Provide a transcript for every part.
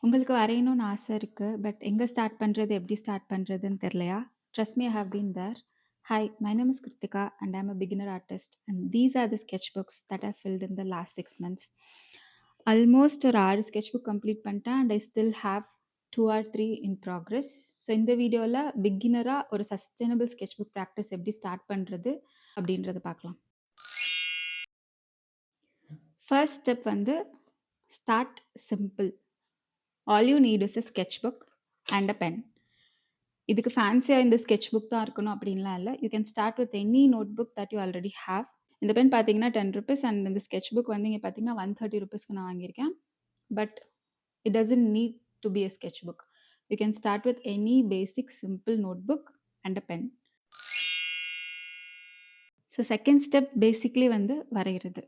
உங்களுக்கு வரையணும்னு ஆசை இருக்கு. பட் எங்க ஸ்டார்ட் பண்றது, எப்படி ஸ்டார்ட் பண்றதுன்னு தெரியலையா? Trust me I have been there. Hi, my name is Krithika and I am a beginner artist and these are the sketch books that I filled in the last 6 months. Almost ஒரு 6 sketch book complete பண்ணிட்டேன் and I still have 2 or 3 in progress. So இந்த வீடியோவில் பிகினராக ஒரு sustainable sketch book practice எப்படி start பண்ணுறது அப்படின்றத பார்க்கலாம். ஃபர்ஸ்ட் ஸ்டெப் வந்து start simple. All you need is a sketchbook and a pen. இதுக்கு ஃபேன்சியாக இந்த sketch book தான் இருக்கணும் அப்படின்லாம் இல்லை. You can start with any note book that you already have. இந்த பென் பார்த்தீங்கன்னா ₹10 அண்ட் இந்த sketch book வந்து இங்கே பார்த்தீங்கன்னா ₹130 நான் வாங்கியிருக்கேன். But it doesn't need to be a sketch book. You can start with any basic simple note book and a pen. So second step basically வந்து வரைகிறது.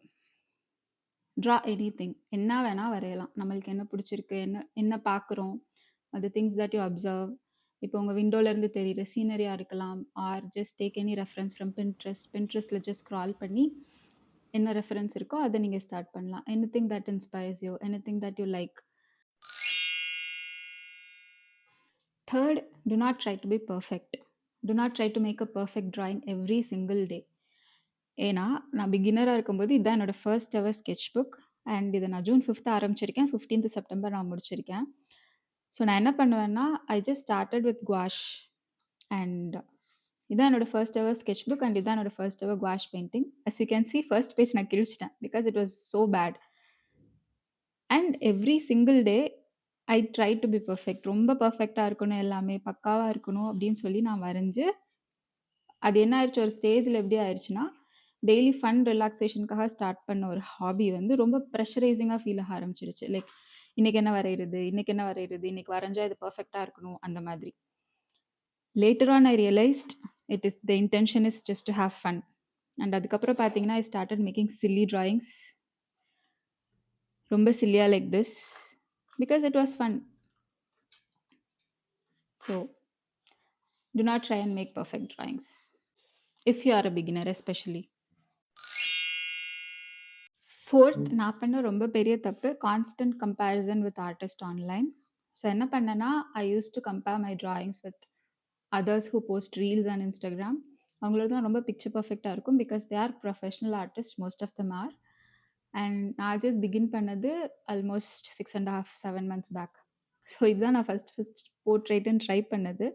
Draw anything. என்ன வேணா வரையலாம். நம்மளுக்கு என்ன பிடிச்சிருக்கு, என்ன பார்க்குறோம், the things that you observe. இப்போ உங்க விண்டோல இருந்து தெரியிற சீனரியா இருக்கலாம். Or just take any reference from Pinterest. Pinterestல ஜஸ்ட் ஸ்க்ரால் பண்ணி என்ன ரெஃபரன்ஸ் இருக்கோ அதை நீங்க ஸ்டார்ட் பண்ணலாம். Anything that inspires you, anything that you like. Third, do not try to be perfect. Do not try to make a perfect drawing every single day. ஏன்னா நான் பிகினராக இருக்கும்போது இதுதான் என்னோட first ever sketch book and இதை நான் June 5th ஆரம்பிச்சிருக்கேன். 15th September நான் முடிச்சிருக்கேன். ஸோ நான் என்ன பண்ணுவேன்னா I just started with gouache and இதான் என்னோட first ever sketch book and இதான் என்னோட first ever gouache painting. As you can see first page நான் கிழிச்சிட்டேன் because it was so bad. And every single day I try to be perfect. ரொம்ப பர்ஃபெக்டாக இருக்கணும், எல்லாமே பக்காவாக இருக்கணும் அப்படின்னு சொல்லி நான் வரைஞ்சு அது என்ன ஆயிடுச்சு, ஒரு ஸ்டேஜில் எப்படி ஆயிடுச்சுன்னா டெய்லி ஃபன் ரிலாக்ஸேஷனுக்காக ஸ்டார்ட் பண்ண ஒரு ஹாபி வந்து ரொம்ப ப்ரெஷரைசிங்காக ஃபீல் ஆக ஆரம்பிச்சிருச்சு. லைக் இன்னைக்கு என்ன வரைகிறது, இன்னைக்கு வரைஞ்சா இது பர்ஃபெக்டாக இருக்கணும் அந்த மாதிரி. Later on I realised the intention is just to have fun. And அதுக்கப்புறம் பார்த்தீங்கன்னா I started making silly drawings. ரொம்ப சில்லியாக like this because it was fun. So do not try and make perfect drawings if you are a beginner especially. Fourth, நான் பண்ண ரொம்ப பெரிய தப்பு constant comparison with artist online. So என்ன பண்ணேன்னா I use to compare my drawings with others who post reels and Instagram. அவங்களோட தான் ரொம்ப பிக்சர் பர்ஃபெக்டாக இருக்கும் because they are professional artist, most of them are. And நான் ஜஸ்ட் பிகின் பண்ணது almost 6.5 7 months back. So இதுதான் நான் ஃபஸ்ட் போர்ட்ரேட்டுன்னு ட்ரை பண்ணது.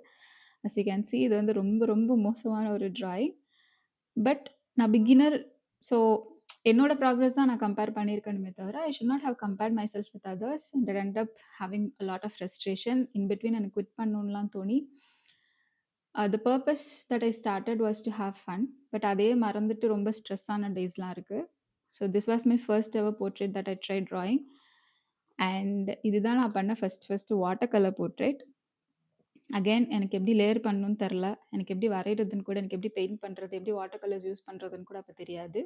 அஸ் யூ கேன் சி இது வந்து ரொம்ப ரொம்ப மோசமான ஒரு drawing. பட் நான் பிகினர். ஸோ என்னோட ப்ராக்ரஸ் தான் நான் கம்பேர் பண்ணியிருக்கணுமே தவிர I should not have compared myself with others and end up having a lot of frustration in between. எனக்கு குவிட் பண்ணணும்லாம் தோணி the purpose that I started was to have fun. But அதே மறந்துட்டு ரொம்ப ஸ்ட்ரெஸ்ஸான டேஸ்லாம் இருக்குது. So this was my first ever portrait that I try drawing. And இதுதான் நான் பண்ண first water colour portrait. Again எனக்கு எப்படி லேயர் பண்ணணும்னு தெரில, எனக்கு எப்படி வரைகிறதுன்னு கூட, எனக்கு எப்படி பெயிண்ட் பண்ணுறது, எப்படி வாட்டர் கலர்ஸ் யூஸ் பண்ணுறதுன்னு கூட அப்போ தெரியாது.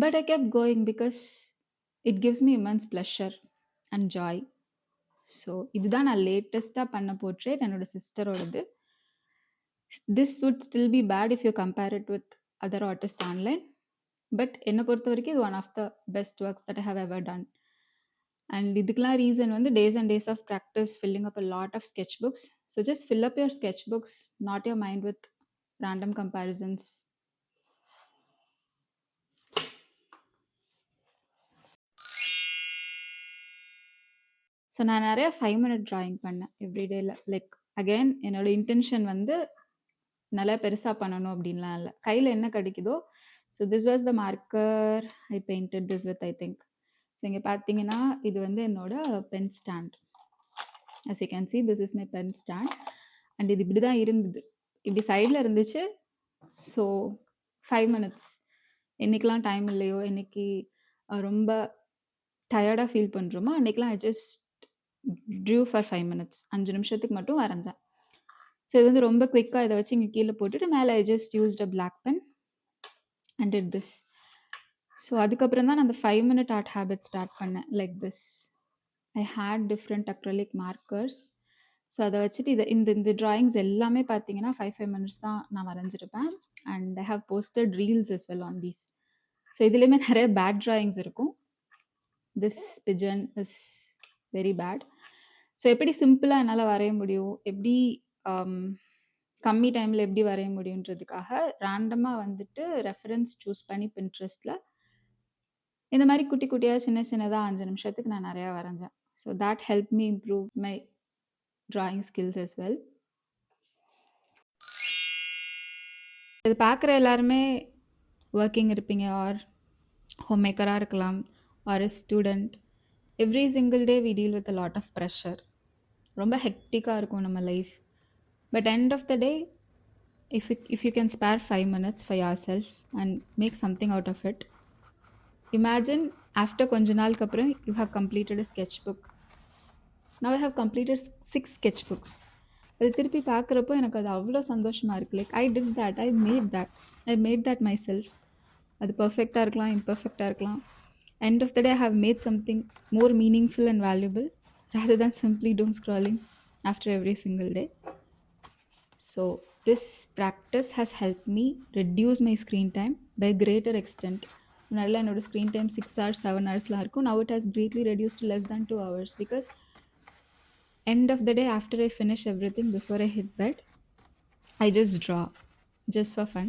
But I kept going because it gives me immense pleasure and joy. So இதுதான் நான் லேட்டஸ்ட்டாக பண்ண போர்ட்ரேட், என்னோட சிஸ்டரோடது. This would still be bad if you compare it with other artists online. But என்னை பொறுத்த வரைக்கும் இது one of the best works that I have ever done. And இதுக்கெலாம் ரீசன் வந்து days and days of practice, filling up a lot of sketch books. So just fill up your sketch books, not your mind with random comparisons. So நான் நிறைய 5 minute drawing பண்ணேன் எவ்ரிடேல. Like again என்னோட intention வந்து நல்லா பெருசாக பண்ணணும் அப்படின்லாம் இல்லை, கையில் என்ன கிடைக்குதோ. So this was the marker I painted this with I think. So இங்கே பார்த்தீங்கன்னா இது வந்து என்னோட pen stand. as you can see this is my pen stand. And இது இப்படி தான் இருந்தது, இப்படி சைடில் இருந்துச்சு. ஸோ 5 minutes, என்றைக்கெலாம் டைம் இல்லையோ, என்றைக்கு ரொம்ப டயர்டாக ஃபீல் பண்ணுறோமோ அன்றைக்கெலாம் I just drew for 5 minutes, 5 நிமிஷத்துக்கு மட்டும் வரைஞ்சேன். ஸோ இது வந்து ரொம்ப குவிக்காக இதை வச்சு இங்கே கீழே போட்டுட்டு மேலே I just used a black pen and did this. So அதுக்கப்புறம் தான் நான் அந்த 5 minute ஆர்ட் ஹேபிட் ஸ்டார்ட் பண்ணேன். Like this I had different acrylic markers. So அதை வச்சுட்டு இந்த ட்ராயிங்ஸ் எல்லாமே பார்த்தீங்கன்னா 5 minutes தான் நான் வரைஞ்சிருப்பேன். And I have posted reels as well on these. So இதுலேயுமே நிறைய பேட் ட்ராயிங்ஸ் இருக்கும். This pigeon is very bad. So எப்படி சிம்பிளா என்னால வரைய முடியும்? எப்படி அம் கம்மி டைம்ல எப்படி வரைய முடியுன்றதுக்காக, ரேண்டமா வந்துட்டு ரெஃபரன்ஸ் சூஸ் பண்ணி Pinterestல இந்த மாரி குட்டி குட்டியா, சின்ன சின்னதா 5 நிமிஷத்துக்கு நான் நெறையா வரைஞ்சேன். So that helped me improve my drawing skills as well. இது பார்க்குற எல்லாருமே ஒர்க்கிங் இருப்பீங்க ஆர் ஹோம் மேக்கரா இருக்கலாம் or a student. Every single day we deal with a lot of pressure. ரொம்ப ஹெக்டிக்கா இருக்கும் நம்ம life. But end of the day if you can spare 5 minutes for yourself and make something out of it, imagine after கொஞ்ச நாளுக்கு அப்புறம் you have completed a sketchbook. Now I have completed 6 sketchbooks. அது திருப்பி பார்க்குறப்போ எனக்கு அது அவ்வளோ சந்தோஷமா இருக்கு. Like I did that, I made that my self. அது பர்ஃபெக்டாக இருக்கலாம், இம்பர்ஃபெக்டாக இருக்கலாம். End of the day I have made something more meaningful and valuable rather than simply doom scrolling after every single day. So this practice has helped me reduce my screen time by a greater extent. முன்னாடிலாம் என்னோட screen time 6 hours 7 ஹவர்ஸ்லாம் இருக்கும். Now it has greatly reduced to less than 2 hours because end of the day after I finish everything before I hit bed, I just draw just for fun.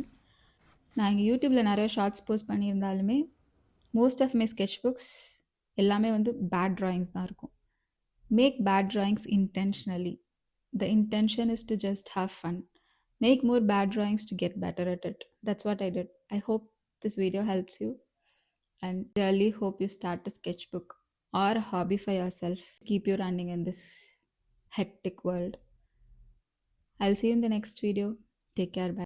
நான் இங்கே யூடியூப்பில் நிறைய shorts post பண்ணியிருந்தாலுமே most of my sketch books எல்லாமே வந்து bad drawings தான் இருக்கும். Make bad drawings intentionally. The intention is to just have fun. Make more bad drawings to get better at it. That's what I did. I hope this video helps you and really hope you start a sketchbook or a hobby for yourself. Keep you running in this hectic world. I'll see you in the next video. Take care. Bye.